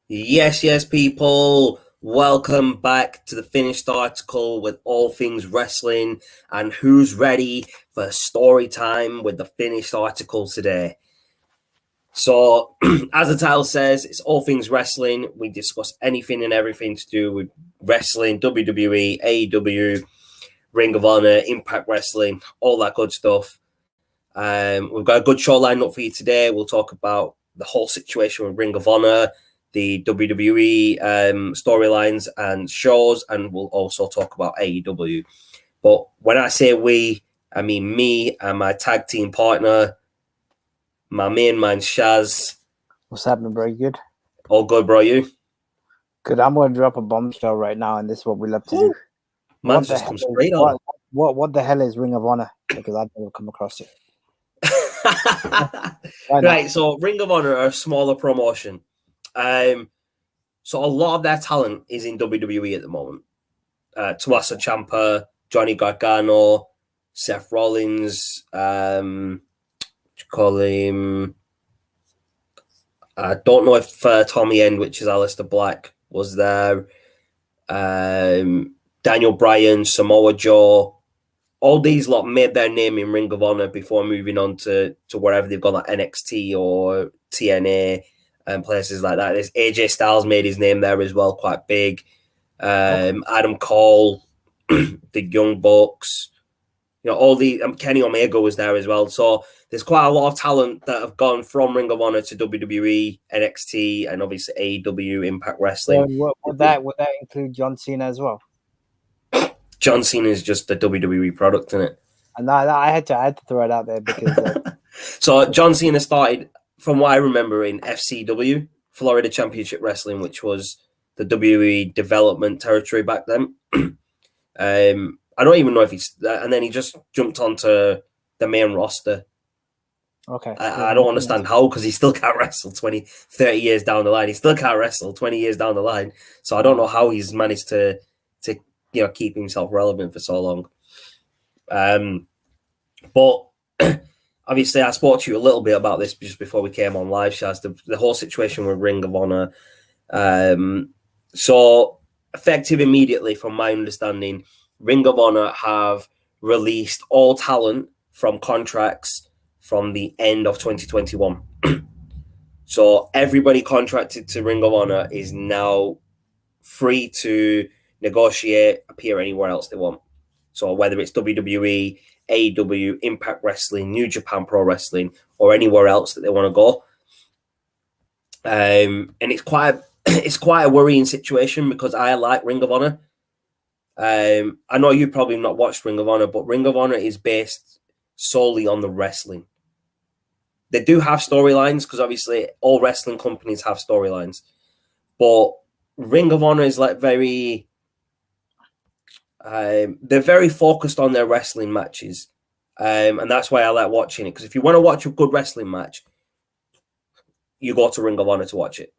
Yes, people. Welcome back to the finished article with all things wrestling and who's ready for story time with the finished article today. So, as the title says, it's all things wrestling. We discuss anything and everything to do with wrestling, WWE, AEW, Ring of Honor, Impact Wrestling, all that good stuff. We've got a good show lined up for you today. We'll talk about the whole situation with Ring of Honor, the WWE storylines and shows, and we'll also talk about AEW. But when I say we, I mean me and my tag team partner, my main man Shaz. What's happening, bro? You good? All good, bro. You? Good. I'm going to drop a bombshell right now, and this is what we love to do. Man's just come straight on. What the hell is Ring of Honor? Because I've never come across it. Right, so Ring of Honor are a smaller promotion. So a lot of their talent is in WWE at the moment. Tommaso Ciampa, Johnny Gargano, Seth Rollins, what you call him? I don't know if Tommy End, which is Aleister Black, was there. Daniel Bryan, Samoa Joe. All these lot made their name in Ring of Honor before moving on to wherever they've gone, like NXT or TNA and places like that. There's AJ Styles made his name there as well, quite big. Adam Cole, the Young Bucks, all the Kenny Omega was there as well. So there's quite a lot of talent that have gone from Ring of Honor to WWE, NXT, and obviously AEW, Impact Wrestling. Would that include John Cena as well? John Cena is just a WWE product, isn't it? And I had to throw it out there because. So John Cena started, from what I remember, in FCW, Florida Championship Wrestling, which was the WWE development territory back then. I don't even know if he's, and then he just jumped onto the main roster. Okay. I don't understand how, because he still can't wrestle 30 years down the line. He still can't wrestle 20 years down the line. So I don't know how he's managed to keep himself relevant for so long. But obviously, I spoke to you a little bit about this just before we came on live, Shaz, the whole situation with Ring of Honor. So, effective immediately, from my understanding, Ring of Honor have released all talent from contracts from the end of 2021. So, everybody contracted to Ring of Honor is now free to negotiate, appear anywhere else they want. So whether it's WWE, AEW, Impact Wrestling, New Japan Pro Wrestling, or anywhere else that they want to go. And it's quite a worrying situation because I like Ring of Honor. I know you probably not watched Ring of Honor, but Ring of Honor is based solely on the wrestling. They do have storylines because obviously all wrestling companies have storylines, but Ring of Honor is like very. They're very focused on their wrestling matches, and that's why I like watching it. Because if you want to watch a good wrestling match, you go to Ring of Honor to watch it.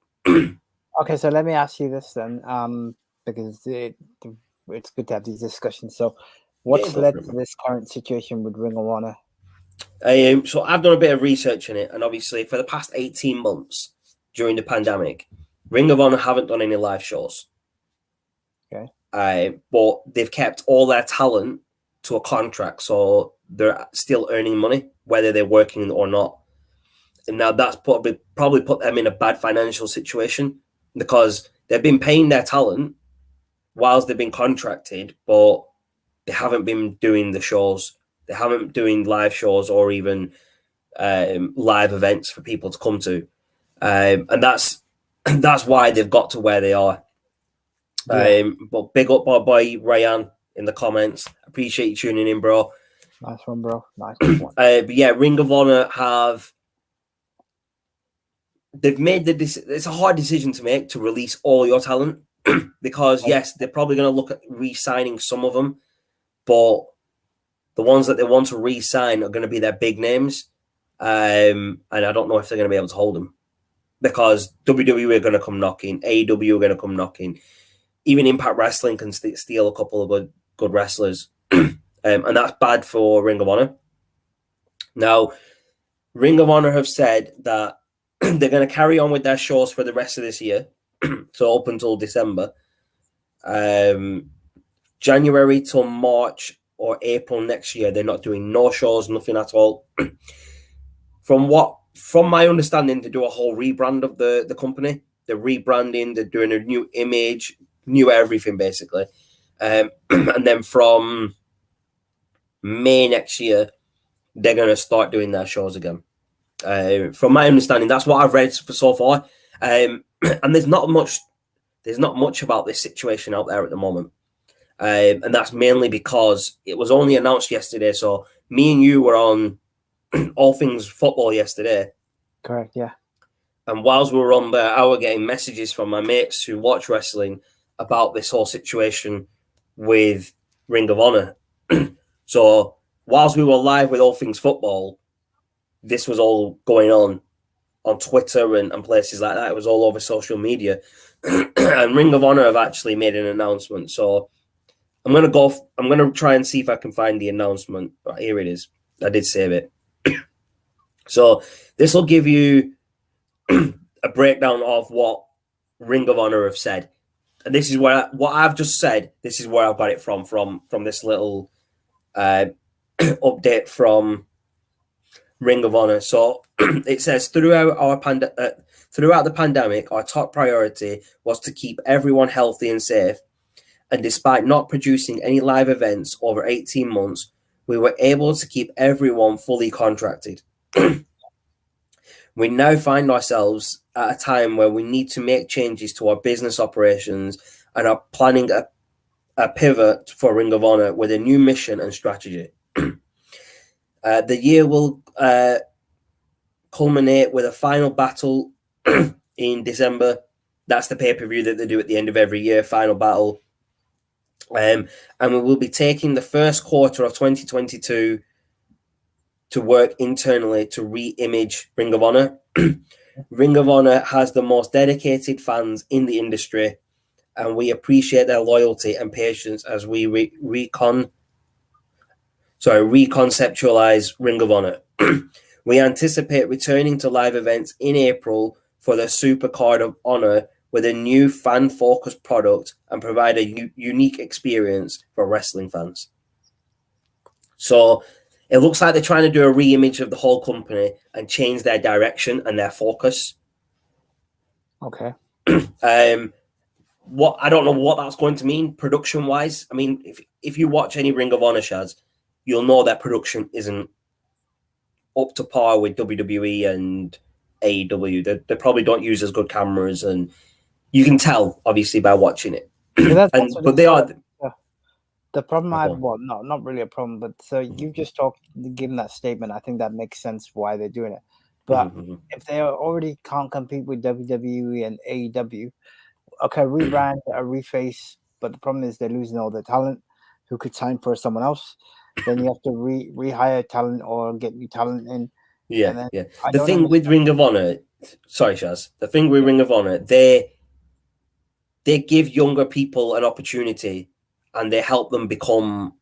Okay, so let me ask you this then, because it's good to have these discussions. So, what's led to this current situation with Ring of Honor? So I've done a bit of research in it, and obviously for the past 18 months during the pandemic, Ring of Honor haven't done any live shows. Okay. But they've kept all their talent to a contract, so they're still earning money, whether they're working or not. And now that's probably put them in a bad financial situation because they've been paying their talent whilst they've been contracted, but they haven't been doing the shows. They haven't been doing live shows or even live events for people to come to. And that's why they've got to where they are. Yeah. But big up my boy Ryan in the comments. Appreciate you tuning in, bro. Nice one, bro. Nice one. But yeah, Ring of Honor they've made it's a hard decision to make to release all your talent because yes, they're probably going to look at re-signing some of them, but the ones that they want to re-sign are going to be their big names, and I don't know if they're going to be able to hold them because WWE are going to come knocking, AEW are going to come knocking. Even Impact Wrestling can steal a couple of good wrestlers, and that's bad for Ring of Honor. Now, Ring of Honor have said that they're going to carry on with their shows for the rest of this year, So up until December. January till March or April next year, they're not doing no shows, nothing at all. From my understanding, they do a whole rebrand of the company. They're rebranding, they're doing a new image, new everything basically. And then from May next year, they're going to start doing their shows again. From my understanding, that's what I've read so far. And there's not much about this situation out there at the moment. And that's mainly because it was only announced yesterday. So me and you were on All Things Football yesterday. Correct, yeah. And whilst we were on there, I was getting messages from my mates who watch wrestling about this whole situation with Ring of Honor. So whilst we were live with All Things Football, this was all going on Twitter and places like that. It was all over social media. And Ring of Honor have actually made an announcement. So I'm going to try and see if I can find the announcement. Right, here it is. I did save it. So this will give you a breakdown of what Ring of Honor have said. And this is what I've just said. This is where I've got it from this little update from Ring of Honor. So it says, throughout the pandemic, our top priority was to keep everyone healthy and safe. And despite not producing any live events over 18 months, we were able to keep everyone fully contracted. We now find ourselves at a time where we need to make changes to our business operations and are planning a pivot for Ring of Honor with a new mission and strategy. The year will culminate with a final battle in December. That's the pay-per-view that they do at the end of every year, final battle. And we will be taking the first quarter of 2022 to work internally to re-image Ring of Honor. Ring of Honor has the most dedicated fans in the industry, and we appreciate their loyalty and patience as we reconceptualize Ring of Honor. We anticipate returning to live events in April for the Super Card of Honor with a new fan-focused product and provide a unique experience for wrestling fans. So it looks like they're trying to do a re-image of the whole company and change their direction and their focus. Okay. I don't know what that's going to mean production-wise. I mean, if you watch any Ring of Honor shows, you'll know that production isn't up to par with WWE and AEW. They probably don't use as good cameras, and you can tell obviously by watching it. Yeah, but they are. The problem not really a problem, but so you just given that statement, I think that makes sense why they're doing it. But if they already can't compete with WWE and AEW, okay, rebrand, reface, but the problem is they're losing all the talent who could sign for someone else. Then you have to rehire talent or get new talent in. Yeah. The thing with Ring of Honor, sorry, Shaz. The thing with Ring of Honor, they give younger people an opportunity and they help them become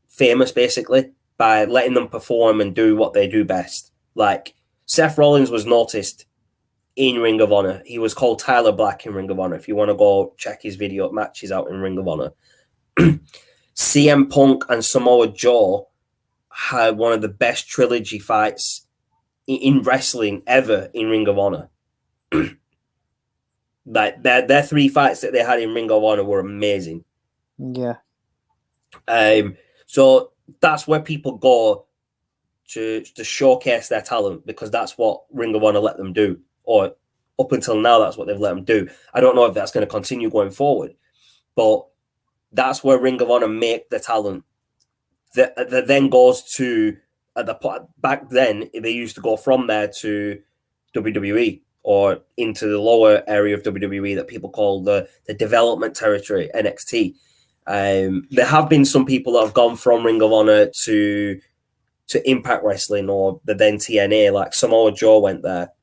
famous, basically, by letting them perform and do what they do best. Like, Seth Rollins was noticed in Ring of Honor. He was called Tyler Black in Ring of Honor. If you want to go check his video matches out in Ring of Honor. CM Punk and Samoa Joe had one of the best trilogy fights in wrestling ever in Ring of Honor. Like their three fights that they had in Ring of Honor were amazing. Yeah. So that's where people go to showcase their talent, because that's what Ring of Honor let them do, or up until now, that's what they've let them do. I don't know if that's going to continue going forward, but that's where Ring of Honor make the talent that then goes to back then they used to go from there to WWE or into the lower area of WWE that people call the development territory, NXT. There have been some people that have gone from Ring of Honor to Impact Wrestling or the then TNA, like Samoa Joe went there.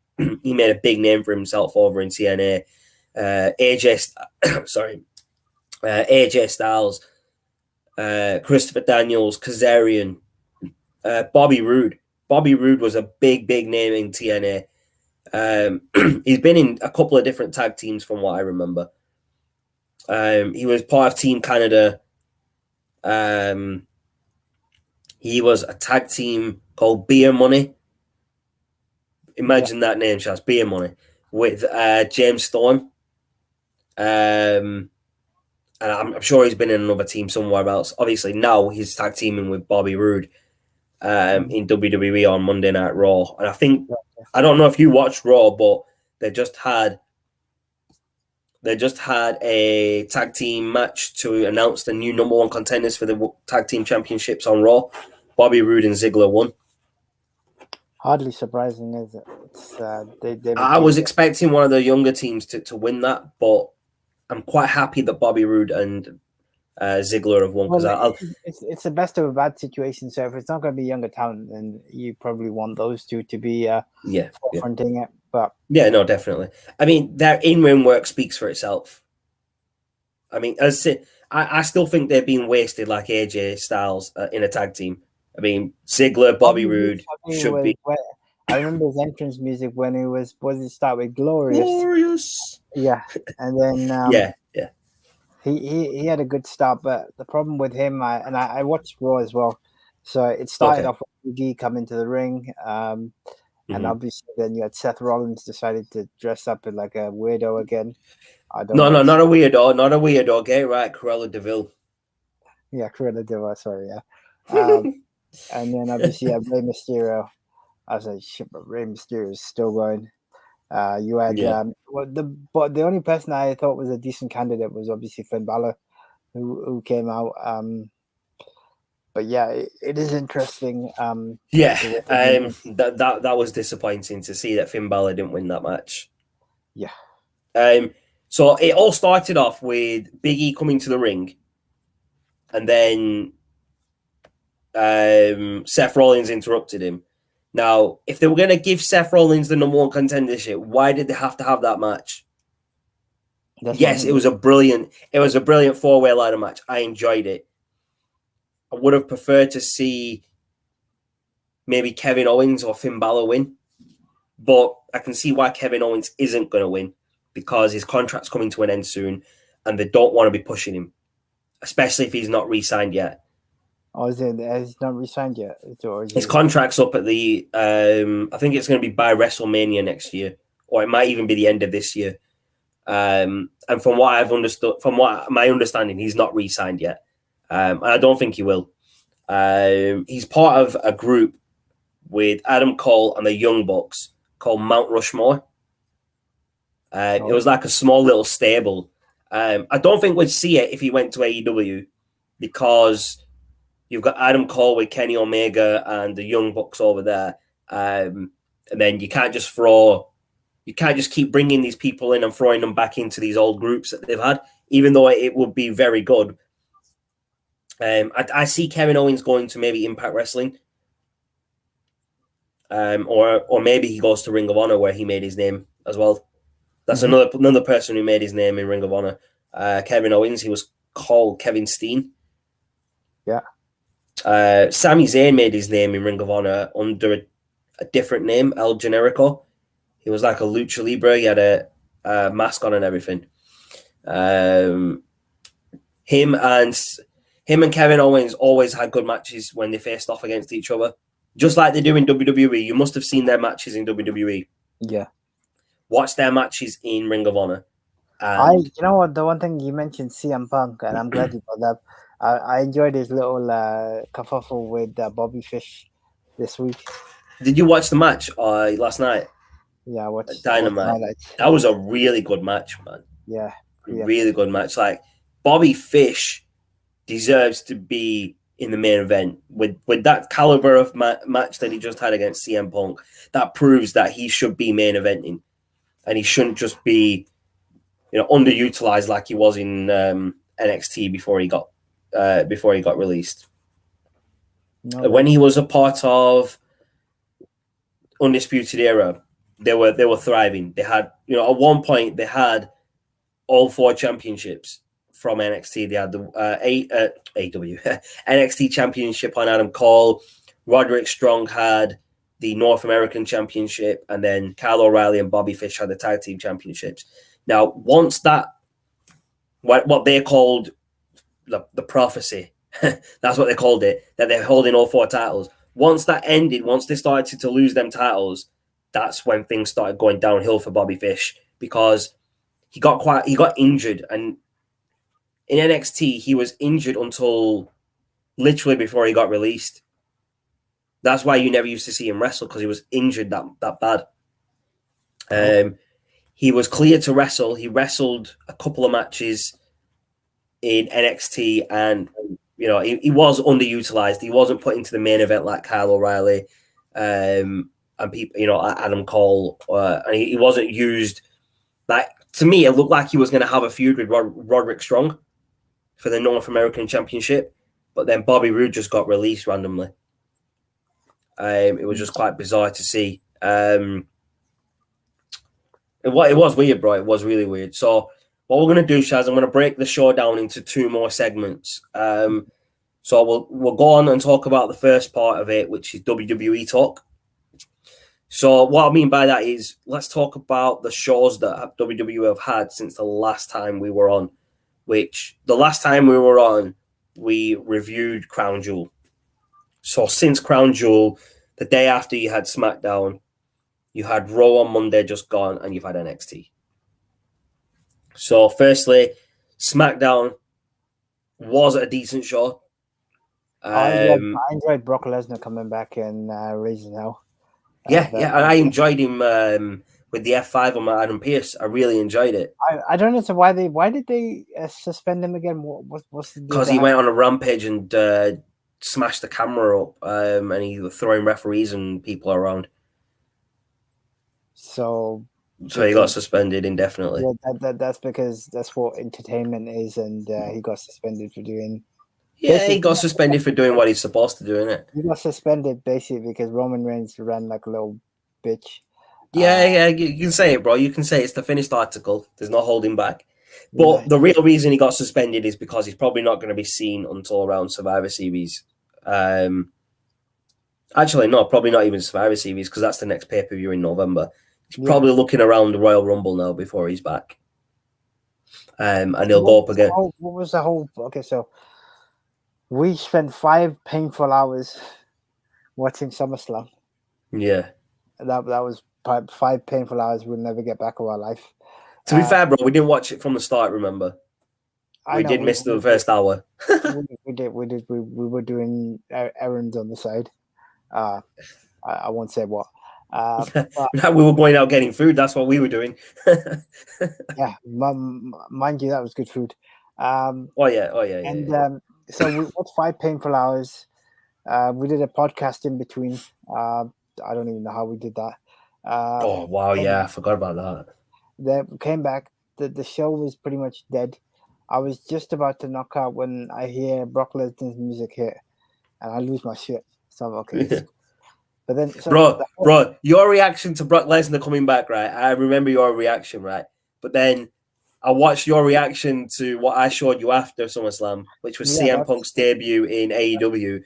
He made a big name for himself over in TNA. AJ Styles, Christopher Daniels, Kazarian, Bobby Roode. Bobby Roode was a big name in TNA. He's been in a couple of different tag teams from what I remember. He was part of Team Canada. He was a tag team called Beer Money. Imagine that name, Chaz. Beer Money with James Storm. And I'm sure he's been in another team somewhere else. Obviously, now he's tag teaming with Bobby Roode in WWE on Monday Night Raw. And I don't know if you watched Raw, but they just had a tag team match to announce the new number one contenders for the tag team championships on Raw. Bobby Roode and Ziggler won. Hardly surprising, is it? I was expecting one of the younger teams to win that, but I'm quite happy that Bobby Roode and Ziggler have won. It's the best of a bad situation. So if it's not going to be younger talent, then you probably want those two to be forefronting it. But yeah, no, definitely. I mean, their in-ring work speaks for itself. I mean, I still think they're being wasted like AJ Styles in a tag team. I mean, Ziggler, Bobby Roode should be. I remember his entrance music when it was it start with Glorious? Glorious. Yeah, and then yeah. He had a good start, but the problem with him, I watched Raw as well, so it started off with Big E coming to the ring, and obviously then you had Seth Rollins decided to dress up in like a weirdo again. No, not a weirdo. Get it right, Cruella DeVille. Yeah, Cruella DeVille. Sorry, yeah. And then obviously you had Rey Mysterio. I was like, shit, but Rey Mysterio is still going. You had the only person I thought was a decent candidate was obviously Finn Balor, who came out. But yeah, it is interesting. That was disappointing to see that Finn Balor didn't win that match. Yeah. So it all started off with Big E coming to the ring, and then Seth Rollins interrupted him. Now, if they were going to give Seth Rollins the number one contendership, why did they have to have that match? It was a brilliant 4-way ladder match. I enjoyed it. I would have preferred to see maybe Kevin Owens or Finn Balor win, but I can see why Kevin Owens isn't going to win because his contract's coming to an end soon, and they don't want to be pushing him, especially if he's not re-signed yet. Oh, is it? He's not re-signed yet? His contract's up at the. I think it's going to be by WrestleMania next year, or it might even be the end of this year. And from what I've understood, from what my understanding, he's not re-signed yet, and I don't think he will. He's part of a group with Adam Cole and the Young Bucks called Mount Rushmore. It was like a small little stable. I don't think we'd see it if he went to AEW because you've got Adam Cole with Kenny Omega and the Young Bucks over there. And then you can't just keep bringing these people in and throwing them back into these old groups that they've had, even though it would be very good. I see Kevin Owens going to maybe Impact Wrestling. Or maybe he goes to Ring of Honor where he made his name as well. That's another person who made his name in Ring of Honor. Kevin Owens, he was called Kevin Steen. Yeah. Sami Zayn made his name in Ring of Honor under a different name, El Generico. He was like a lucha libre. He had a mask on and everything. Him and Kevin Owens always had good matches when they faced off against each other, just like they do in WWE. You must have seen their matches in WWE. Yeah. Watch their matches in Ring of Honor. You know what? The one thing you mentioned, CM Punk, and I'm glad you brought that up. I enjoyed his little kerfuffle with Bobby Fish this week. Did you watch the match last night? Yeah, I watched Dynamite. That was a really good match, man. Yeah. Really good match. Like, Bobby Fish deserves to be in the main event with that caliber of match that he just had against CM Punk. That proves that he should be main eventing, and he shouldn't just be, underutilized like he was in NXT before he got released. No, when he was a part of Undisputed Era, they were thriving. They had, at one point they had all 4 championships from NXT. They had the AEW NXT championship on Adam Cole. Roderick Strong had the North American Championship, and then Kyle O'Reilly and Bobby Fish had the tag team championships. Now, once that, what they called the prophecy, that's what they called it, that they're holding all 4 titles. Once that ended, once they started to lose them titles, that's when things started going downhill for Bobby Fish, because he got injured, and in NXT he was injured until literally before he got released. That's why you never used to see him wrestle, because he was injured that bad. He was cleared to wrestle. He wrestled a couple of matches in NXT, and he was underutilized. He wasn't put into the main event like Kyle O'Reilly and people, Adam Cole, and he wasn't used. Like, to me, it looked like he was going to have a feud with Roderick Strong for the North American Championship, but then Bobby Roode just got released randomly. It was just quite bizarre to see. It was weird, bro. It was really weird. So what we're going to do, Shaz, I'm going to break the show down into 2 more segments. So we'll go on and talk about the first part of it, which is WWE talk. So what I mean by that is, let's talk about the shows that WWE have had since the last time we were on, which the last time we were on, we reviewed Crown Jewel. So since Crown Jewel, the day after you had SmackDown, you had Raw on Monday just gone, and you've had NXT. So firstly, SmackDown was a decent show. I enjoyed Brock Lesnar coming back and raising hell. Yeah, and I enjoyed him with the F5 on Adam Pearce. I really enjoyed it. I don't know why did they suspend him again? What's the deal? Because he went on a rampage and smashed the camera up, and he was throwing referees and people around. So he got suspended indefinitely. Yeah, that's because that's what entertainment is, and he got suspended for doing. Yeah, he got suspended for doing what he's supposed to do, innit? He got suspended basically because Roman Reigns ran like a little bitch. Yeah, you can say it, bro. You can say it's the finished article. There's no holding back. But the real reason he got suspended is because he's probably not going to be seen until around Survivor Series. Actually, no, probably not even Survivor Series, because that's the next pay-per-view in November. He's probably looking around the Royal Rumble now before he's back. And he'll go up again. What was the whole... Okay, so we spent 5 painful hours watching SummerSlam. Yeah. That was 5 painful hours we'll never get back of our life. To be fair, bro, we didn't watch it from the start, remember? We did miss the first hour. We did. We were doing errands on the side. I won't say what. We were going out getting food. That's what we were doing. Yeah, mind you, that was good food. Oh yeah. And so we watched 5 painful hours. We did a podcast in between. I don't even know how we did that. Oh wow, yeah, I forgot about that. Then we came back. The show was pretty much dead. I was just about to knock out when I hear Brock Lesnar's music hit, and I lose my shit. So I'm okay. Yeah. But then, bro, your reaction to Brock Lesnar coming back, right? I remember your reaction, right? But then I watched your reaction to what I showed you after SummerSlam, which was CM Punk's debut in AEW,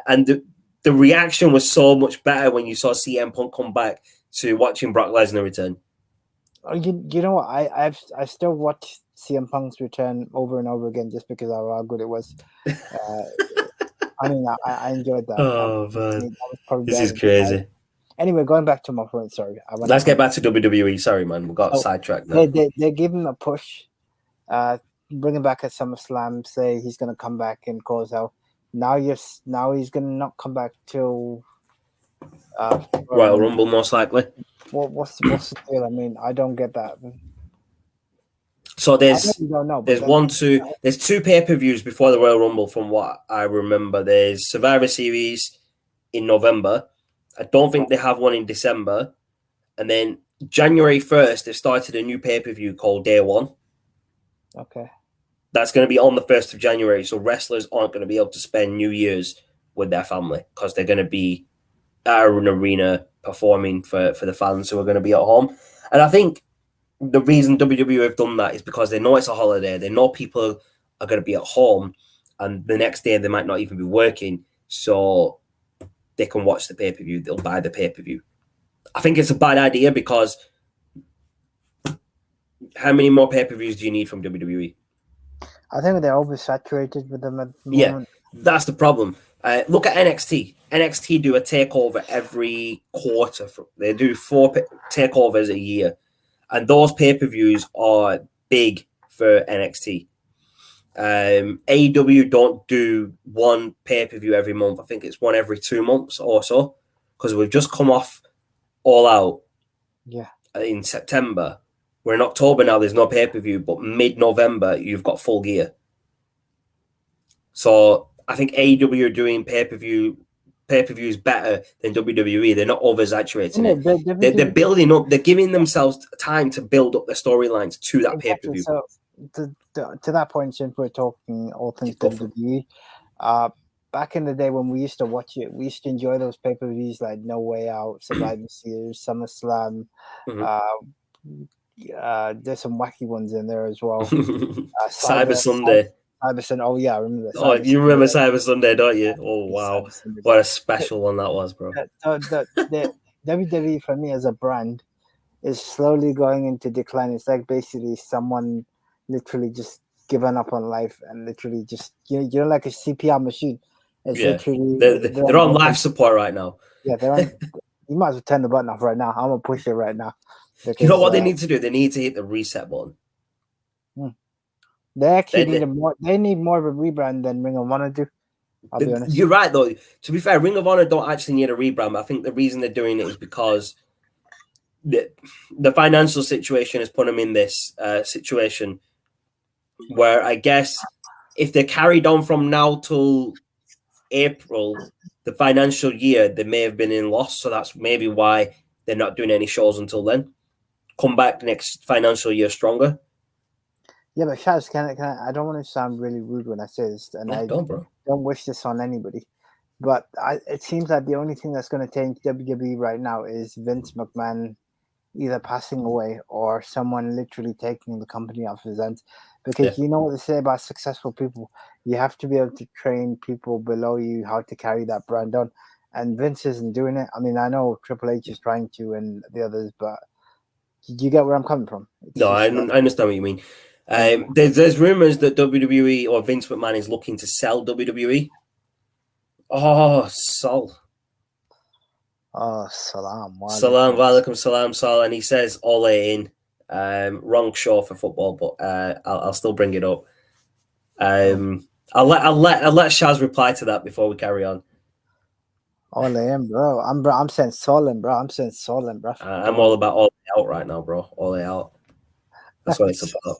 and the reaction was so much better when you saw CM Punk come back to watching Brock Lesnar return. You know what? I still watch CM Punk's return over and over again just because of how good it was. I mean, I enjoyed that. Oh, man. This is crazy. Anyway, going back to my point, sorry. Let's get back to WWE. Sorry, man. We got sidetracked now. They give him a push, bring him back at SummerSlam, say he's going to come back and cause out. Now he's going to not come back till Royal Rumble, most likely. What's the deal? I mean, I don't get that. So there's 2 pay-per-views before the Royal Rumble from what I remember. There's Survivor Series in November. I don't think they have one in December. And then January 1st, they started a new pay-per-view called Day One. Okay. That's going to be on the 1st of January. So wrestlers aren't going to be able to spend New Year's with their family because they're going to be at an arena performing for the fans who are going to be at home. And I think the reason WWE have done that is because they know it's a holiday. They know people are going to be at home, and the next day they might not even be working. So they can watch the pay-per-view, they'll buy the pay-per-view. I think it's a bad idea because how many more pay-per-views do you need from WWE? I think they're oversaturated with them at the moment. Yeah, that's the problem. Look at NXT. NXT do a takeover every quarter. They do 4 takeovers a year. And those pay-per-views are big for NXT. AEW don't do one pay-per-view every month. I think it's one every 2 months or so. Because we've just come off All Out in September. We're in October now, there's no pay-per-view. But mid-November, you've got Full Gear. So I think AEW are doing pay-per-views better than WWE. They're not oversaturating it. They're building up. They're giving themselves time to build up the storylines to that pay-per-view. So to that point, since we're talking all things WWE, back in the day when we used to watch it, we used to enjoy those pay-per-views like No Way Out, Survivor Series, SummerSlam. There's some wacky ones in there as well. Cyber Sunday. Cyber Sunday. Oh yeah, I remember that. You remember Cyber Sunday, don't you? Oh wow, what a special one that was, bro. The WWE for me as a brand is slowly going into decline. It's like basically someone literally just given up on life and literally just you're like a CPR machine. It's literally they're on life support right now. Yeah, they're on. You might as well turn the button off right now. I'm gonna push it right now. Because, you know what they need to do? They need to hit the reset button. They actually need more. They need more of a rebrand than Ring of Honor do. I'll be honest. You're right, though. To be fair, Ring of Honor don't actually need a rebrand. I think the reason they're doing it is because the financial situation has put them in this situation where I guess if they carried on from now till April, the financial year, they may have been in loss. So that's maybe why they're not doing any shows until then. Come back next financial year stronger. Yeah, but Shaz, can I don't want to sound really rude when I say this, and I don't wish this on anybody. But it seems like the only thing that's going to change WWE right now is Vince McMahon either passing away or someone literally taking the company off his hands. Because you know what they say about successful people, you have to be able to train people below you how to carry that brand on. And Vince isn't doing it. I mean, I know Triple H is trying to and the others, but you get where I'm coming from? I understand what you mean. There's rumors that WWE or Vince McMahon is looking to sell WWE. Oh, Sol. Oh, salam. Salam, walaikum salam, Sol. And he says all in. Wrong show for football, but I'll still bring it up. I'll let Shaz reply to that before we carry on. All in, bro. I'm saying Solin, bro. I'm all about all out right now, bro. All out. That's what it's about.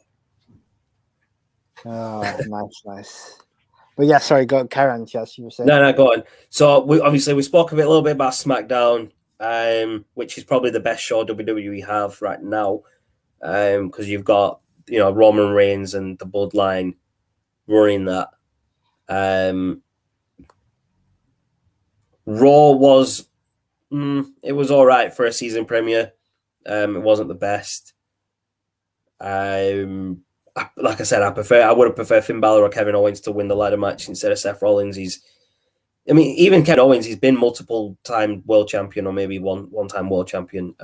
Oh, nice. But yeah, sorry, go carry on, Chas, you were saying. No, go on. So we spoke a little bit about SmackDown, which is probably the best show WWE have right now, because you've got Roman Reigns and the Bloodline running that. Raw was it was all right for a season premiere. It wasn't the best. Like I said, I would have preferred Finn Balor or Kevin Owens to win the ladder match instead of Seth Rollins. Even Kevin Owens, he's been multiple time world champion or maybe one time world champion.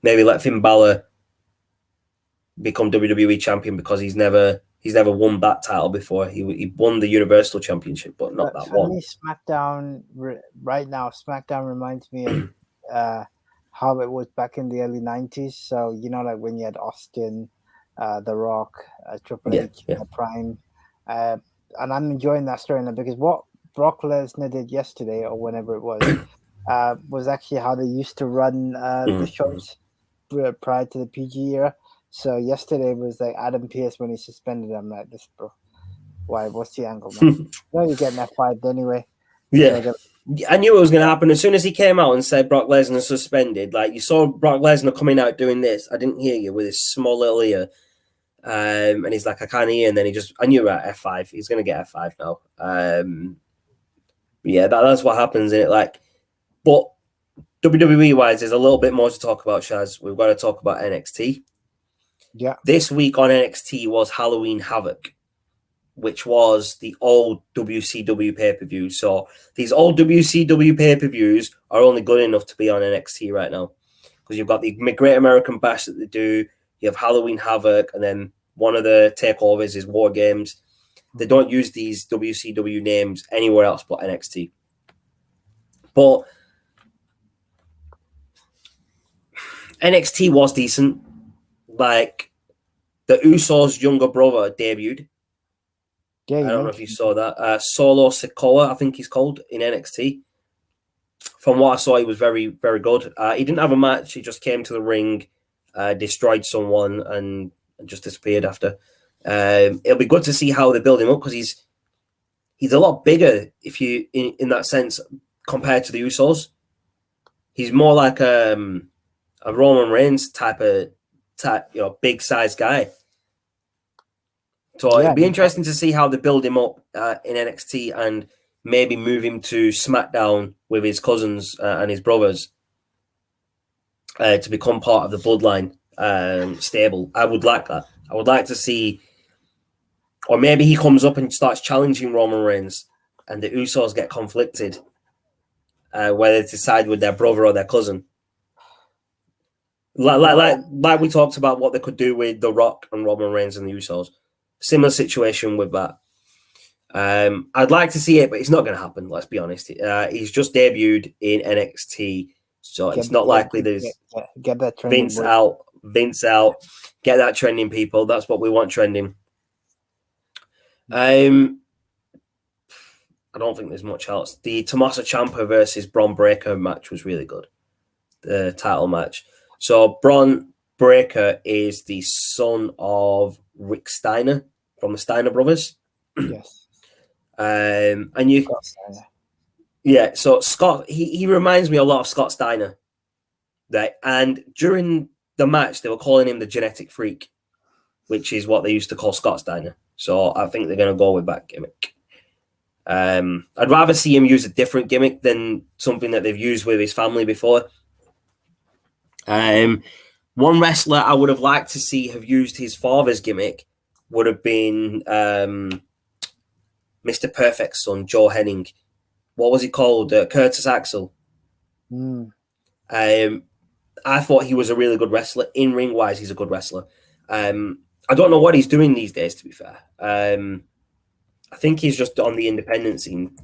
Maybe let Finn Balor become WWE champion because he's never won that title before. He won the Universal Championship, but not that one. Me, SmackDown right now, SmackDown reminds me of how it was back in the early 90s. So, like when you had Austin, The Rock, Triple H in the prime. And I'm enjoying that storyline because what Brock Lesnar did yesterday or whenever it was actually how they used to run the shows prior to the PG era. So yesterday was like Adam Pearce when he suspended him. Like this, bro. Why? What's the angle, man? You're getting F5 anyway. Yeah. I knew it was going to happen. As soon as he came out and said Brock Lesnar suspended, like you saw Brock Lesnar coming out doing this. I didn't hear you with his small little ear. And he's like, I can't hear. And then I knew at F5. He's going to get F5 now. Yeah, that's what happens in it. But WWE wise, there's a little bit more to talk about, Shaz. We've got to talk about NXT. Yeah. This week on NXT was Halloween Havoc. which was the old WCW pay-per-view. So these old WCW pay-per-views are only good enough to be on NXT right now. Because you've got the Great American Bash that they do, you have Halloween Havoc, and then one of the takeovers is War Games. They don't use these WCW names anywhere else but NXT. But NXT was decent. Like, the Usos' younger brother debuted. Yeah, I don't know if you saw that. Solo Sikoa, I think he's called, in NXT. From what I saw, he was very, very good. He didn't have a match. He just came to the ring, destroyed someone, and just disappeared after. It'll be good to see how they build him up because he's a lot bigger if you in that sense compared to the Usos. He's more like a Roman Reigns type, big size guy. So it'd be interesting to see how they build him up in NXT and maybe move him to SmackDown with his cousins and his brothers to become part of the Bloodline stable. I would like that. I would like to see, or maybe he comes up and starts challenging Roman Reigns and the Usos get conflicted, whether to side with their brother or their cousin. Like we talked about what they could do with The Rock and Roman Reigns and the Usos. Similar situation with that. I'd like to see it, but it's not going to happen. Let's be honest. He's just debuted in NXT, so it's not likely there's get that trending. Vince out, get that trending, people. That's what we want trending. I don't think there's much else. The Tommaso Ciampa versus Bron Breakker match was really good. The title match. So Bron Breakker is the son of Rick Steiner from the Steiner brothers. Yes. And you, yeah. So Scott, he reminds me a lot of Scott Steiner. Right, and during the match, they were calling him the genetic freak, which is what they used to call Scott Steiner. So I think they're going to go with that gimmick. I'd rather see him use a different gimmick than something that they've used with his family before. One wrestler I would have liked to see have used his father's gimmick would have been Mr. Perfect's son, Joe Henning. What was he called? Curtis Axel. I thought he was a really good wrestler. In ring wise, he's a good wrestler. I don't know what he's doing these days, to be fair. I think he's just on the independent scene.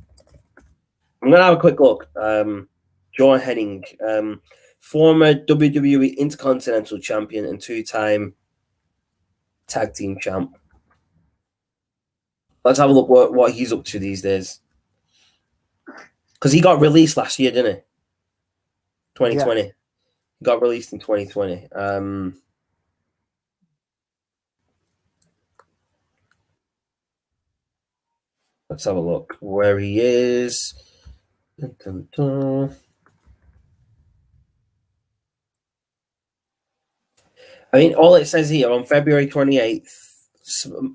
I'm going to have a quick look. Joe Henning, former WWE Intercontinental Champion and 2-time Tag Team Champ. Let's have a look what he's up to these days. Because he got released last year, didn't he? 2020. Yeah. He got released in 2020. Let's have a look where he is. Dun, dun, dun. I mean, all it says here, on February 28th,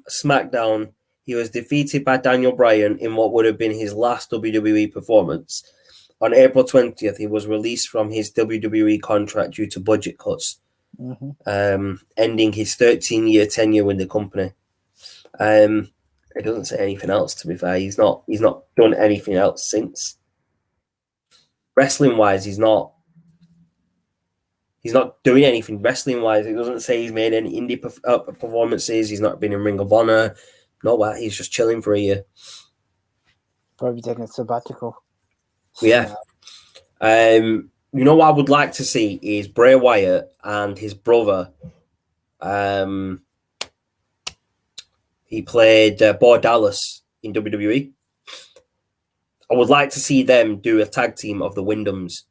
SmackDown, he was defeated by Daniel Bryan in what would have been his last WWE performance. On April 20th, he was released from his WWE contract due to budget cuts, ending his 13-year tenure with the company. It doesn't say anything else, to be fair. He's not done anything else since. Wrestling-wise, he's not doing anything wrestling-wise. It doesn't say he's made any indie performances. He's not been in Ring of Honor. No, he's just chilling for a year. Probably taking a sabbatical. Yeah. You know what I would like to see is Bray Wyatt and his brother. He played Bo Dallas in WWE. I would like to see them do a tag team of the Wyndhams,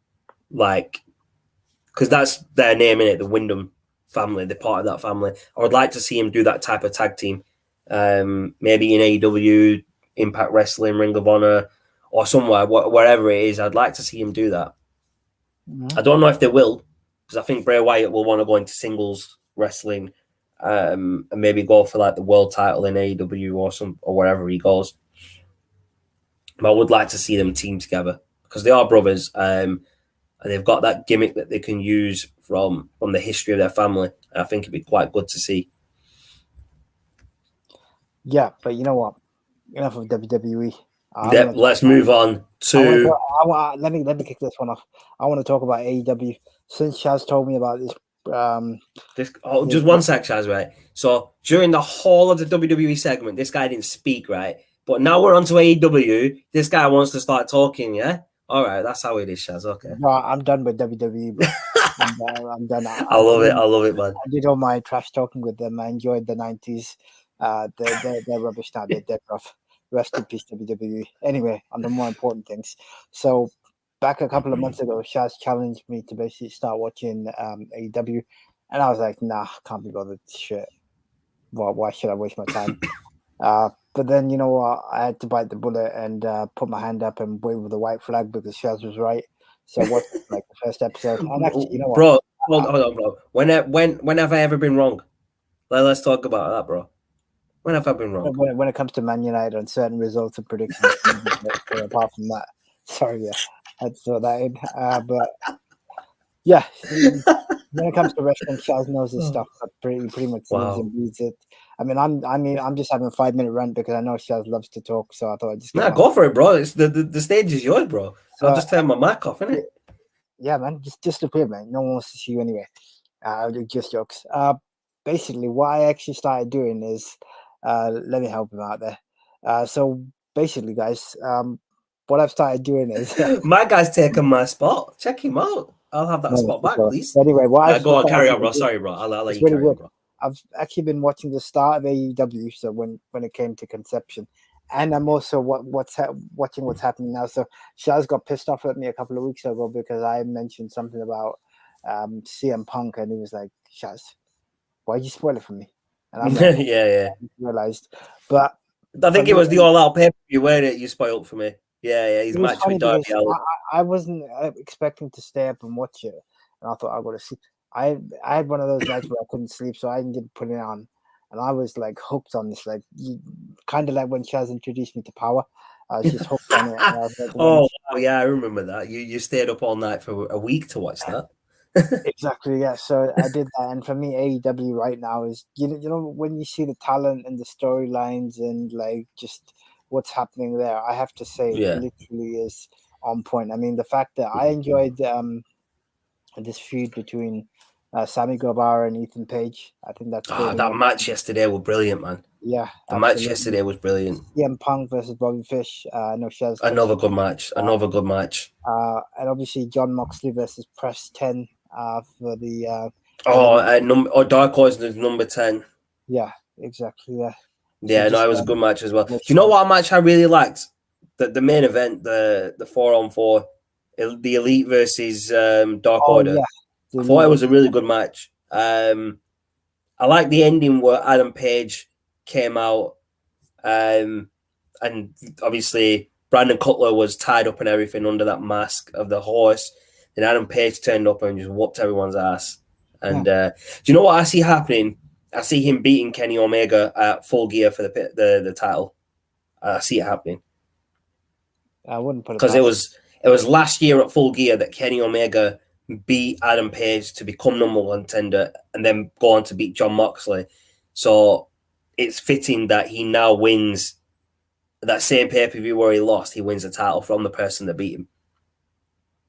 because that's their name in it, the Wyndham family. They're part of that family. I would like to see him do that type of tag team. Maybe in AEW, Impact Wrestling, Ring of Honor, or somewhere, wherever it is. I'd like to see him do that. I don't know if they will, because I think Bray Wyatt will want to go into singles wrestling, and maybe go for the world title in AEW or wherever he goes. But I would like to see them team together because they are brothers, and they've got that gimmick that they can use from the history of their family. And I think it'd be quite good to see. Yeah, but you know what? Enough of WWE. Let's move on to. Let me kick this one off. I want to talk about AEW. Since Shaz told me about this. Just one sec, Shaz, right? So during the whole of the WWE segment, this guy didn't speak, right? But now we're on to AEW. This guy wants to start talking, yeah? All right, that's how it is, Shaz. Okay. No, I'm done with WWE, bro. I'm done. I love it, man. I did all my trash talking with them. I enjoyed the 90s. They're rubbish now. They're dead rough. Rest in peace, WWE. Anyway, on the more important things. So, back a couple of months ago, Shaz challenged me to basically start watching AEW. And I was like, nah, can't be bothered. Shit. Well, why should I waste my time? But then, you know what? I had to bite the bullet and put my hand up and wave with the white flag because Shaz was right. So, what's like the first episode? And actually, you know what? Bro, hold on, bro. When have I ever been wrong? Let's talk about that, bro. When have I been wrong? When it comes to Man United on certain results and predictions, apart from that, sorry, yeah, I'd throw that in. But yeah, when it comes to wrestling, Shaz knows his stuff. Pretty much lives and breathes it. I mean, I'm just having a 5-minute rant because I know Shaz loves to talk, so I thought I'd just go for it, bro. It's the stage is yours, bro. So I'll just turn my mic off, innit? Yeah, man, just appear, man. No one wants to see you anyway. Just jokes. Basically, what I actually started doing is, let me help him out there. So basically, guys, what I've started doing is my guy's taking my spot. Check him out. I'll have that spot back, please. Anyway, go on, carry on, bro. Sorry, bro. I'll let you carry on, bro. I've actually been watching the start of AEW, so when it came to conception, and I'm also watching what's happening now. So Shaz got pissed off at me a couple of weeks ago because I mentioned something about CM Punk, and he was like, "Shaz, why'd you spoil it for me?" And I'm like, yeah. Realized, but I think it was the All Out pay-per-view, weren't it? You spoiled for me. Yeah. He's match with Darby Allin. I wasn't expecting to stay up and watch it, and I thought I would have seen. I had one of those nights where I couldn't sleep, so I didn't put it on, and I was like hooked on this, like kind of like when Shaz introduced me to Power. I was just hooked on it. And I was like, yeah, I remember that. You stayed up all night for a week to watch that. Exactly, yeah. So I did that, and for me, AEW right now is you know when you see the talent and the storylines and like just what's happening there, I have to say it literally is on point. I mean, the fact that I enjoyed this feud between Sammy Guevara and Ethan Page, I think that's that match yesterday was brilliant, man. Yeah, the match yesterday was brilliant. CM Punk versus Bobby Fish. No, Shaz. Another good match. And obviously John Moxley versus Press 10 for the. Dark Horse is number 10. Yeah, exactly. Yeah. Yeah, it was a good match as well. Do you know what match I really liked? The main event, the 4-on-4, the Elite versus Dark Order. Yeah. I thought it was a really good match. I like the ending where Adam Page came out, and obviously Brandon Cutler was tied up and everything under that mask of the horse. And Adam Page turned up and just whooped everyone's ass. And do you know what I see happening? I see him beating Kenny Omega at Full Gear for the title. I see it happening. I wouldn't put it because it was last year at Full Gear that Kenny Omega beat Adam Page to become number one contender and then go on to beat John Moxley. So it's fitting that he now wins that same pay-per-view where he lost. He wins the title from the person that beat him.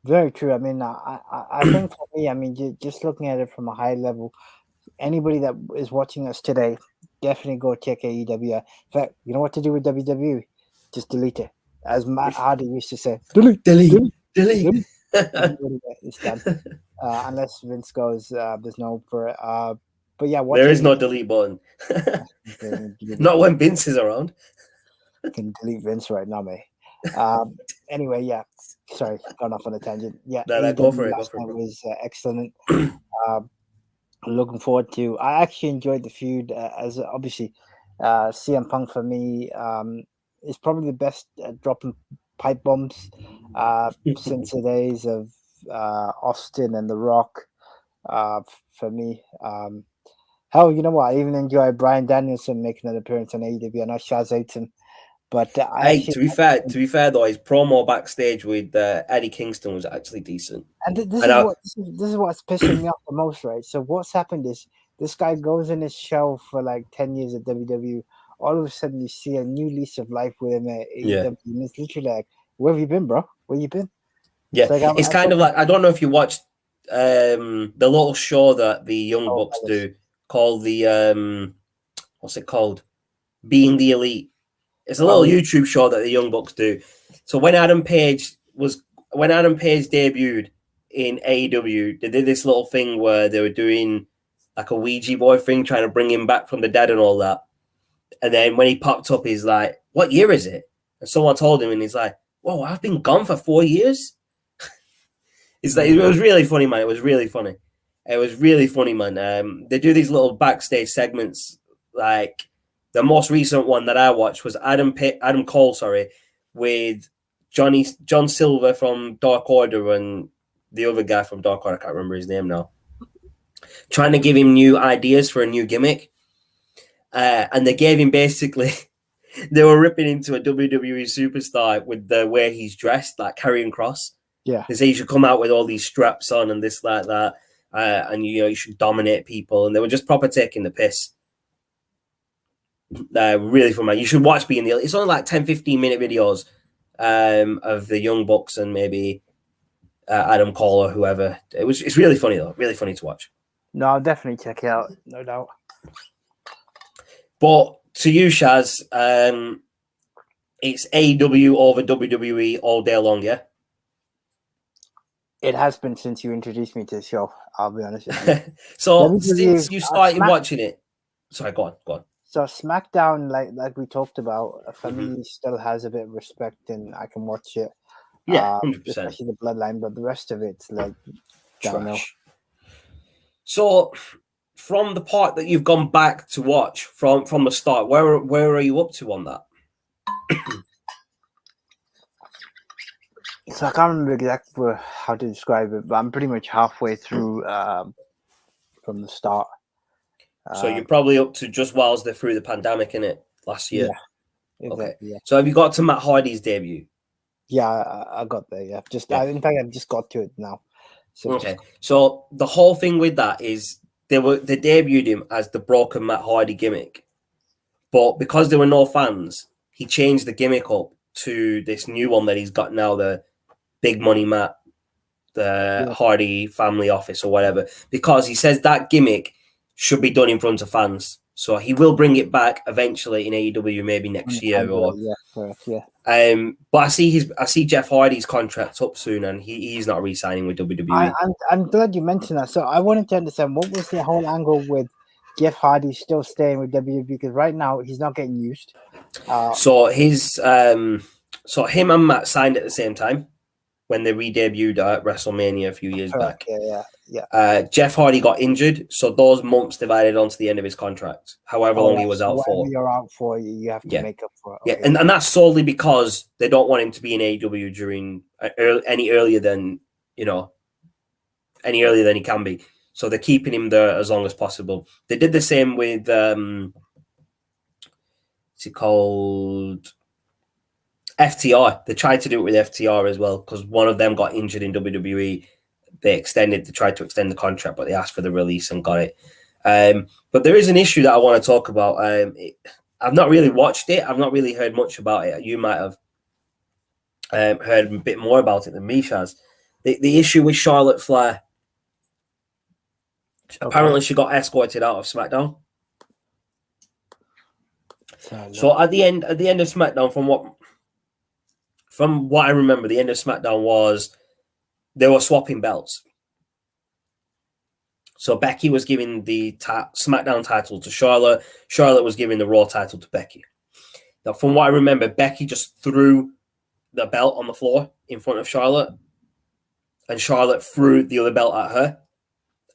Very true. I mean, I think for me, I mean, just looking at it from a high level, anybody that is watching us today, definitely go check AEW. In fact, you know what to do with WWE? Just delete it. As Matt Hardy used to say, delete. It's done. Unless Vince goes, there's no for it. But yeah, there is no delete button. Not when Vince is around. I can delete Vince right now, mate. Anyway, yeah. Sorry, gone off on a tangent. Yeah, go for it. Was excellent. Looking forward to. I actually enjoyed the feud as obviously CM Punk for me is probably the best at dropping pipe bombs since the days of Austin and The Rock. For me, hell, you know what? I even enjoy Bryan Danielson making an appearance on AEW. I know Shaz hates him. But to be fair though, his promo backstage with Eddie Kingston was actually decent. And this is what's pissing me off the most, right? So what's happened is this guy goes in his shell for like 10 years at WWE, all of a sudden you see a new lease of life with him at Yeah. AEW, and it's literally like, where have you been, bro? Where you been? Yeah, it's kind of like, I don't know if you watched the little show that the Young Bucks do called the what's it called? Being the Elite. It's a little YouTube show that the Young Bucks do. So when Adam Page debuted in AEW, they did this little thing where they were doing like a Ouija board thing, trying to bring him back from the dead and all that. And then when he popped up, he's like, "What year is it?" And someone told him, and he's like, "Whoa, I've been gone for 4 years." It's like, it was really funny, man. It was really funny. It was really funny, man. They do these little backstage segments. Like the most recent one that I watched was Adam Cole, with John Silver from Dark Order and the other guy from Dark Order. I can't remember his name now. Trying to give him new ideas for a new gimmick, and they gave him basically. They were ripping into a WWE superstar with the way he's dressed, like Karrion Kross. Yeah, they say you should come out with all these straps on and this like that, and you should dominate people, and they were just proper taking the piss. Really fun, man. You should watch Being the Elite. It's only like 10-15 minute videos of the Young Bucks and maybe Adam Cole or whoever. It's really funny though, really funny to watch. No, I'll definitely check it out, no doubt. But to you, Shaz, it's AEW over WWE all day long, yeah? It has been since you introduced me to the show, I'll be honest with you. So since you started watching it, sorry, go on. So SmackDown, like we talked about, for me still has a bit of respect, and I can watch it. Yeah, 100%. Especially the Bloodline, but the rest of it's like trash. So from the part that you've gone back to watch from the start, where are you up to on that? So I can't remember exactly how to describe it, but I'm pretty much halfway through from the start. So you're probably up to just whilst they're through the pandemic, innit? Last year. Yeah. Okay. Exactly, yeah. So have you got to Matt Hardy's debut? Yeah, I got there. Yeah. In fact, I've just got to it now. So okay. So the whole thing with that is they debuted him as the broken Matt Hardy gimmick, but because there were no fans, he changed the gimmick up to this new one that he's got now, the Big Money Matt, the Hardy Family Office or whatever, because he says that gimmick should be done in front of fans. So he will bring it back eventually in AEW, maybe next year or correct, yeah. But I see Jeff Hardy's contract up soon, and he's not re-signing with WWE. I'm glad you mentioned that. So I wanted to understand what was the whole angle with Jeff Hardy still staying with WWE, because right now he's not getting used. So him and Matt signed at the same time when they re-debuted at WrestleMania a few years back. Yeah. Jeff Hardy got injured, so those months divided onto the end of his contract. However long he was out for. You're out for, you have to make up for it. Okay. Yeah, and that's solely because they don't want him to be in AEW during any earlier than he can be. So they're keeping him there as long as possible. They did the same with what's it called? FTR. They tried to do it with FTR as well because one of them got injured in WWE. They tried to extend the contract, but they asked for the release and got it. But there is an issue that I want to talk about. I've not really watched it. I've not really heard much about it. You might have heard a bit more about it than me, Shaz. The issue with Charlotte Flair. Okay. Apparently, she got escorted out of SmackDown. So at the end of SmackDown, from what I remember, the end of SmackDown was they were swapping belts. So Becky was giving the SmackDown title to Charlotte. Charlotte was giving the Raw title to Becky. Now, from what I remember, Becky just threw the belt on the floor in front of Charlotte, and Charlotte threw the other belt at her.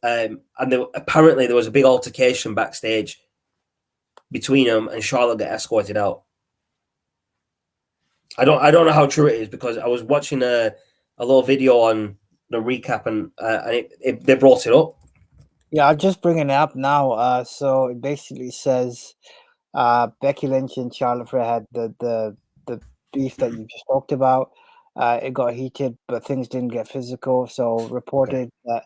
And apparently there was a big altercation backstage between them, and Charlotte got escorted out. I don't know how true it is because I was watching a little video on the recap and they brought it up. Yeah, I'm just bringing it up now. So it basically says Becky Lynch and Charlotte Flair had the beef that you just talked about. It got heated, but things didn't get physical. So reported that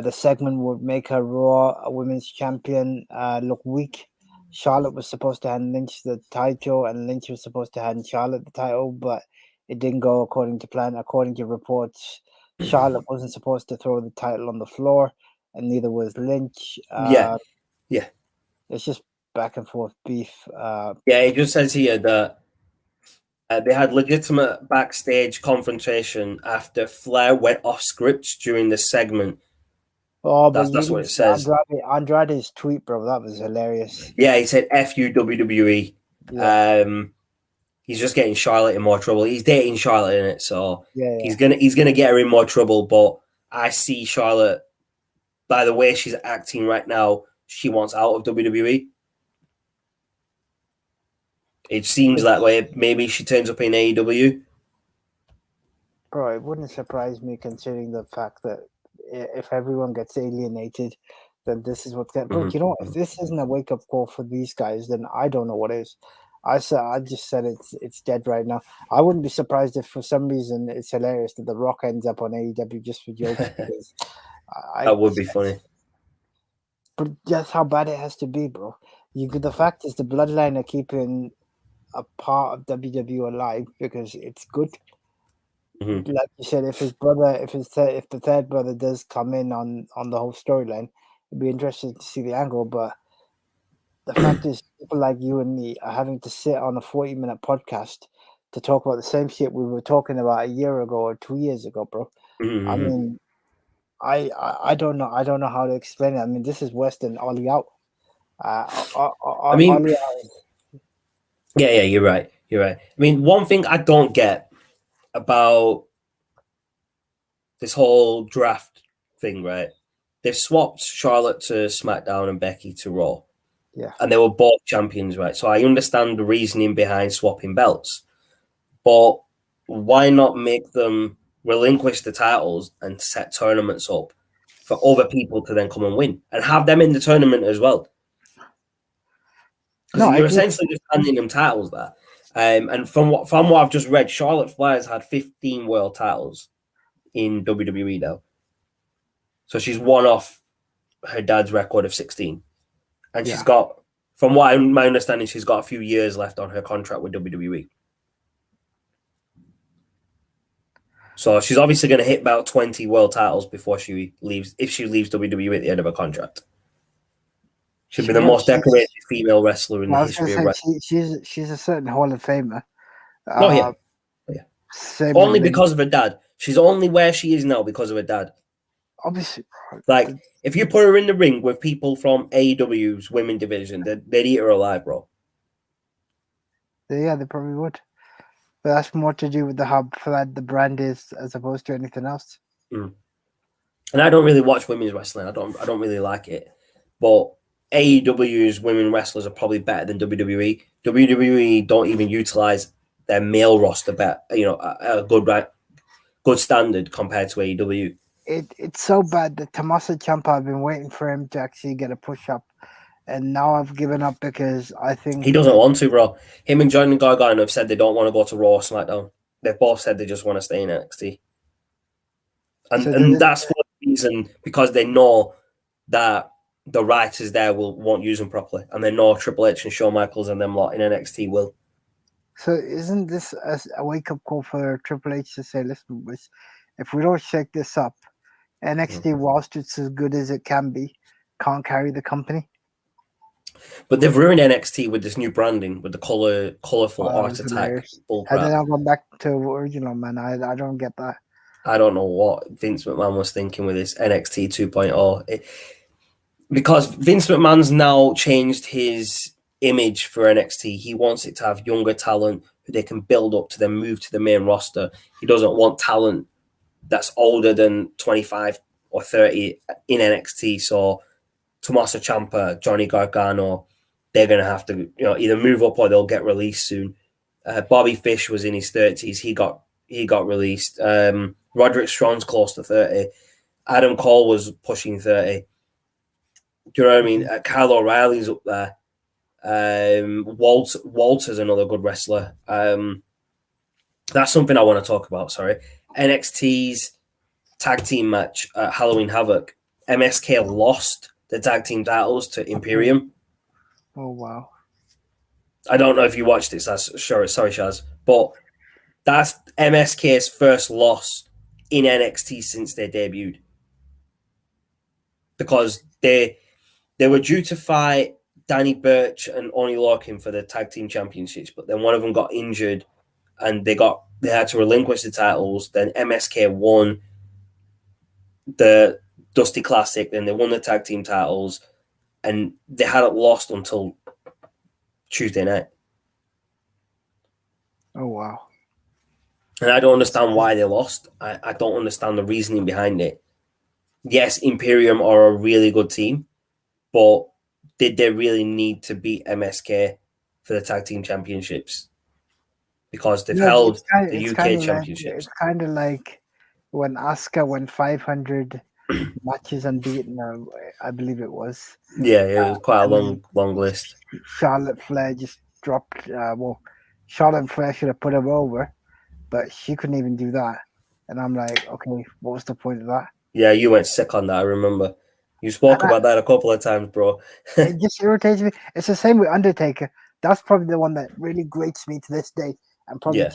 the segment would make her Raw Women's Champion look weak. Charlotte was supposed to hand Lynch the title, and Lynch was supposed to hand Charlotte the title, but it didn't go according to plan. According to reports, Charlotte wasn't supposed to throw the title on the floor, and neither was Lynch. Yeah. It's just back and forth beef. It just says here that they had legitimate backstage confrontation after Flair went off script during the segment. Oh, that's what it says. Andrade's tweet, bro, that was hilarious. Yeah, he said "F you WWE." Yeah. He's just getting Charlotte in more trouble. He's dating Charlotte in it, so he's gonna get her in more trouble. But I see Charlotte, by the way she's acting right now, she wants out of WWE. It seems that way. Maybe she turns up in AEW. Bro, it wouldn't surprise me considering the fact that if everyone gets alienated, then this is what's going. Bro, you know, if this isn't a wake up call for these guys, then I don't know what is. I just said it's dead right now. I wouldn't be surprised if for some reason it's hilarious that The Rock ends up on AEW just for jokes. That would be funny. But that's how bad it has to be, bro. The fact is the bloodline are keeping a part of WWE alive because it's good. Mm-hmm. Like you said, if the third brother does come in on the whole storyline, it'd be interesting to see the angle. But the fact is, people like you and me are having to sit on a 40-minute podcast to talk about the same shit we were talking about a year ago or 2 years ago, bro. Mm-hmm. I mean, I don't know. I don't know how to explain it. I mean, this is worse than Ollie Out. I mean, Ollie Out. Yeah, you're right. I mean, one thing I don't get about this whole draft thing, right? They've swapped Charlotte to SmackDown and Becky to Raw. Yeah. And they were both champions, right? So I understand the reasoning behind swapping belts. But why not make them relinquish the titles and set tournaments up for other people to then come and win and have them in the tournament as well? Because you're essentially just handing them titles there. And from what I've just read, Charlotte Flair's had 15 world titles in WWE now. So she's one off her dad's record of 16. And she's got, from my understanding, she's got a few years left on her contract with WWE. So she's obviously going to hit about 20 world titles before she leaves, if she leaves WWE at the end of her contract. She'll be the most decorated female wrestler in the history of wrestling. She's a certain Hall of Famer. Yeah. Only because of her dad. She's only where she is now because of her dad. Obviously. Like, if you put her in the ring with people from AEW's women division, they'd eat her alive, bro. Yeah, they probably would. But that's more to do with the how flat the brand is as opposed to anything else. Mm. And I don't really watch women's wrestling. I don't really like it. But AEW's women wrestlers are probably better than WWE. WWE don't even utilize their male roster at a good standard compared to AEW. It's so bad that Tommaso Ciampa, I've been waiting for him to actually get a push up, and now I've given up because I think he doesn't want to, bro. Him and Johnny Gargano have said they don't want to go to Raw or SmackDown. They've both said they just want to stay in NXT, and that's for the reason because they know that the writers there won't use them properly, and they know Triple H and Shawn Michaels and them lot in NXT will. So isn't this a wake up call for Triple H to say, listen, if we don't shake this up, NXT, whilst it's as good as it can be, can't carry the company. But they've ruined NXT with this new branding, with the colorful Art Attack bullcrap. Had they not gone back to original, man? I don't get that. I don't know what Vince McMahon was thinking with this NXT 2.0. Because Vince McMahon's now changed his image for NXT. He wants it to have younger talent who they can build up to then move to the main roster. He doesn't want talent that's older than 25 or 30 in NXT. So Tommaso Ciampa, Johnny Gargano, they're going to have to either move up or they'll get released soon. Bobby Fish was in his 30s. He got released. Roderick Strong's close to 30. Adam Cole was pushing 30. Do you know what I mean? Kyle O'Reilly's up there. Walter's another good wrestler. That's something I want to talk about, sorry. NXT's tag team match at Halloween Havoc. MSK lost the tag team titles to Imperium. Oh wow! I don't know if you watched it. Sorry, Shaz, but that's MSK's first loss in NXT since they debuted, because they were due to fight Danny Burch and Oni Lorcan for the tag team championships, but then one of them got injured, and they had to relinquish the titles. Then MSK won the Dusty Classic, then they won the tag team titles, and they hadn't lost until Tuesday night. Oh wow! And I don't understand why they lost. I don't understand the reasoning behind it. Yes, Imperium are a really good team, but did they really need to beat MSK for the tag team championships? Because they've held the UK championships. It's kind of like when Asuka went 500 matches unbeaten, I believe it was. Yeah, it was quite a long list. Charlotte Flair just dropped. Charlotte Flair should have put him over, but she couldn't even do that. And I'm like, okay, what was the point of that? Yeah, you went sick on that. I remember you spoke about that a couple of times, bro. It just irritates me. It's the same with Undertaker. That's probably the one that really grates me to this day. And probably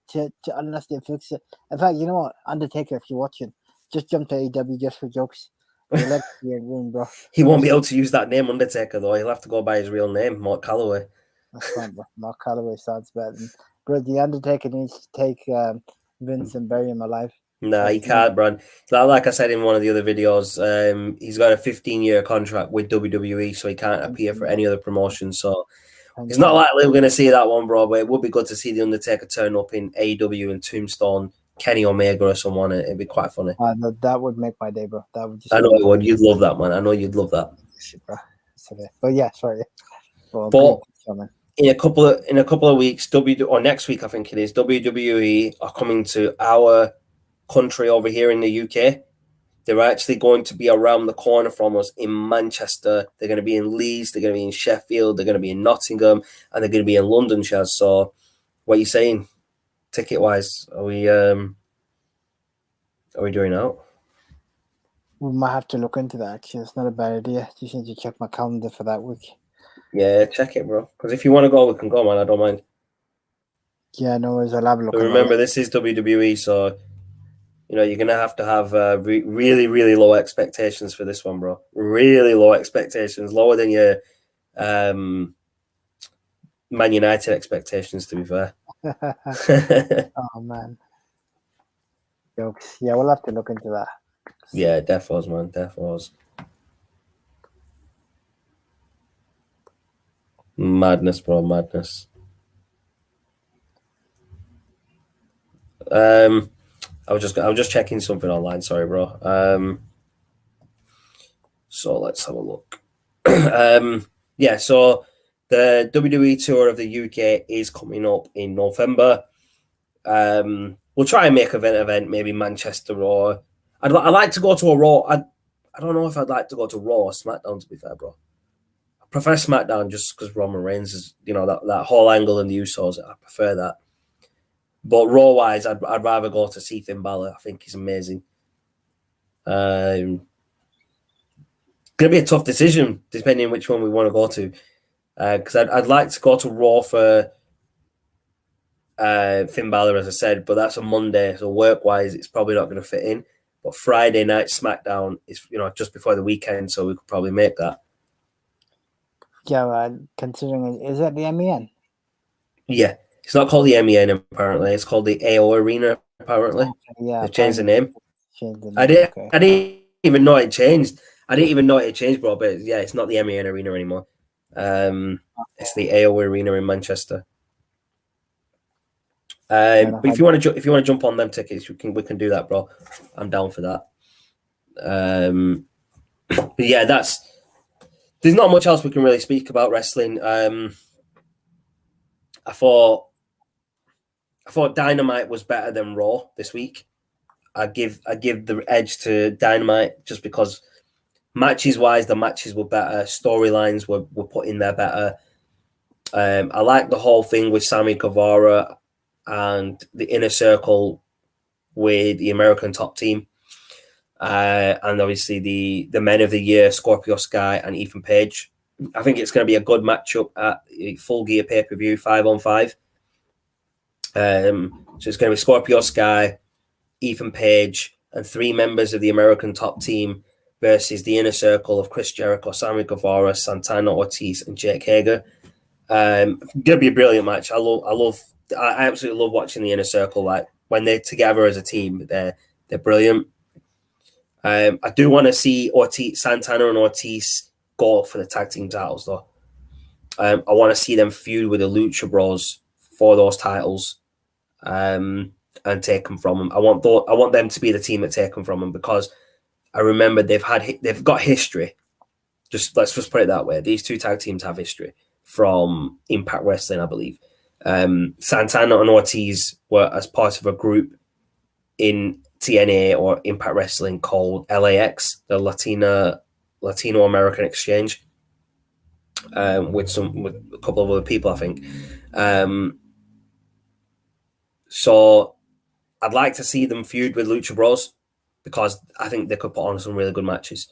to unless they fix it. In fact, you know what, Undertaker, if you're watching, just jump to AEW just for jokes. Your legs be ruined, bro. He won't be able to use that name, Undertaker, though. He'll have to go by his real name, Mark Calloway. That's fine, bro. Mark Calloway sounds better. Bro, the Undertaker needs to take Vince and bury him alive. Nah, he can't, Bran. Like I said in one of the other videos, he's got a 15-year contract with WWE, so he can't appear for any other promotion. So it's not likely we're going to see that one, bro, but it would be good to see The Undertaker turn up in AEW and Tombstone, Kenny Omega or someone. It'd be quite funny. That would make my day, bro. That would just I know it would. You'd love that, man. I know you'd love that. But yeah, sorry. But in a couple of weeks, or next week, I think it is, WWE are coming to our country over here in the UK. They're actually going to be around the corner from us in Manchester. They're going to be in Leeds. They're going to be in Sheffield. They're going to be in Nottingham, and they're going to be in London, Shaz. So, what are you saying, ticket-wise? Are we doing out? We might have to look into that. Actually, it's not a bad idea. Just need to check my calendar for that week. Yeah, check it, bro. Because if you want to go, we can go, man. I don't mind. Yeah, no worries. I'll have a look. But remember, this is WWE, so you're going to have really, really low expectations for this one, bro. Really low expectations. Lower than your Man United expectations, to be fair. Oh, man. Jokes. Yeah, we'll have to look into that. Yeah, defos, man. Defos. Madness, bro. Madness. I was just checking something online. Sorry, bro. So let's have a look. Yeah, so the WWE Tour of the UK is coming up in November. We'll try and make an event, maybe Manchester, or I'd like to go to a Raw. I don't know if I'd like to go to Raw or SmackDown, to be fair, bro. I prefer SmackDown just because Roman Reigns is, that whole angle in the Usos. I prefer that. But Raw-wise, I'd rather go to see Finn Balor. I think he's amazing. Going to be a tough decision, depending on which one we want to go to. Because I'd like to go to Raw for Finn Balor, as I said, but that's a Monday, so work-wise, it's probably not going to fit in. But Friday night SmackDown is, just before the weekend, so we could probably make that. Yeah, considering, is that the MEN? Yeah, it's not called the MEN, apparently. It's called the AO Arena, apparently. Okay, yeah, they've changed the name. I didn't even know it changed. Bro, but yeah, it's not the MEN Arena anymore. It's the AO Arena in Manchester. But if you want to jump on them tickets, we can do that, bro. I'm down for that. But yeah, there's not much else we can really speak about wrestling. I thought Dynamite was better than Raw this week. I give the edge to Dynamite just because matches wise, the matches were better. Storylines were put in there better. I like the whole thing with Sammy Guevara and the Inner Circle with the American Top Team. And obviously the Men of the Year, Scorpio Sky and Ethan Page. I think it's going to be a good matchup at Full Gear pay-per-view 5-on-5. So it's going to be Scorpio Sky, Ethan Page, and 3 members of the American Top Team versus the Inner Circle of Chris Jericho, Sammy Guevara, Santana Ortiz, and Jake Hager. Going to be a brilliant match. I absolutely love watching the Inner Circle. Like when they're together as a team, they're brilliant. I do want to see Santana and Ortiz go for the tag team titles, though. I want to see them feud with the Lucha Bros for those titles, and take them from them. I want them to be the team that take them from them, because I remember they've got history. Let's just put it that way. These 2 tag teams have history from Impact Wrestling, I believe. Santana and Ortiz were as part of a group in TNA or Impact Wrestling called LAX, the Latino American Exchange, with a couple of other people, I think. So I'd like to see them feud with Lucha Bros, because I think they could put on some really good matches.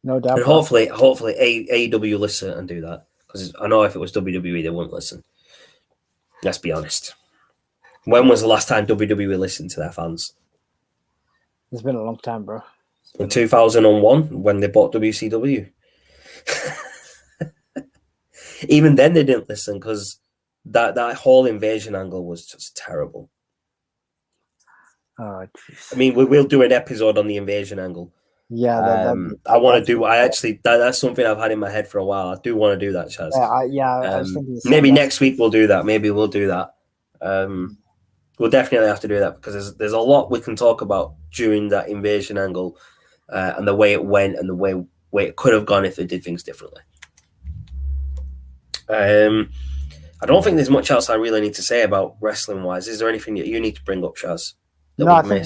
No doubt. And hopefully AEW listen and do that, because I know if it was WWE, they wouldn't listen. Let's be honest. When was the last time WWE listened to their fans? It's been a long time, bro. In 2001, when they bought WCW. Even then, they didn't listen, because that whole invasion angle was just terrible. Oh, geez. I mean, we'll do an episode on the invasion angle. Yeah, I want to do. That's something I've had in my head for a while. I do want to do that, Chaz. I was thinking maybe next week we'll do that. Maybe we'll do that. We'll definitely have to do that, because there's a lot we can talk about during that invasion angle, and the way it went, and the way it could have gone if they did things differently. I don't think there's much else I really need to say about wrestling wise. Is there anything that you need to bring up, Chaz? No, I think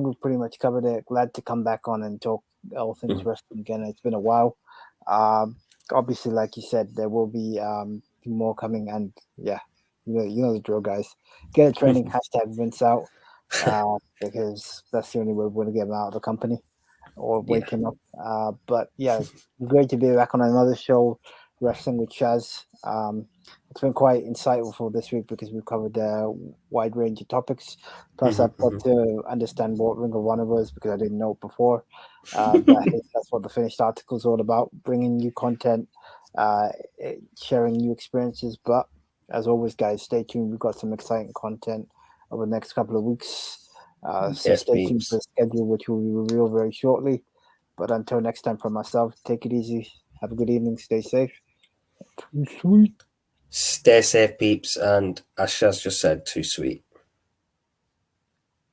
we've pretty much covered it. Glad to come back on and talk all things wrestling again. It's been a while. Obviously, like you said, there will be more coming, and yeah, you know the drill, guys. Get a training hashtag Vince out, because that's the only way we're going to get him out of the company or wake him up. But yeah, great to be back on another show, Wrestling with Chaz. It's been quite insightful for this week, because we've covered a wide range of topics. Plus, I've got to understand what Ring of Honor was, because I didn't know it before. That's what the finished article is all about: bringing new content, sharing new experiences. But as always, guys, stay tuned. We've got some exciting content over the next couple of weeks. So stay tuned for the schedule, which will be revealed very shortly. But until next time, from myself, take it easy. Have a good evening. Stay safe. Too sweet. Stay safe, peeps, and as Shaz just said, too sweet.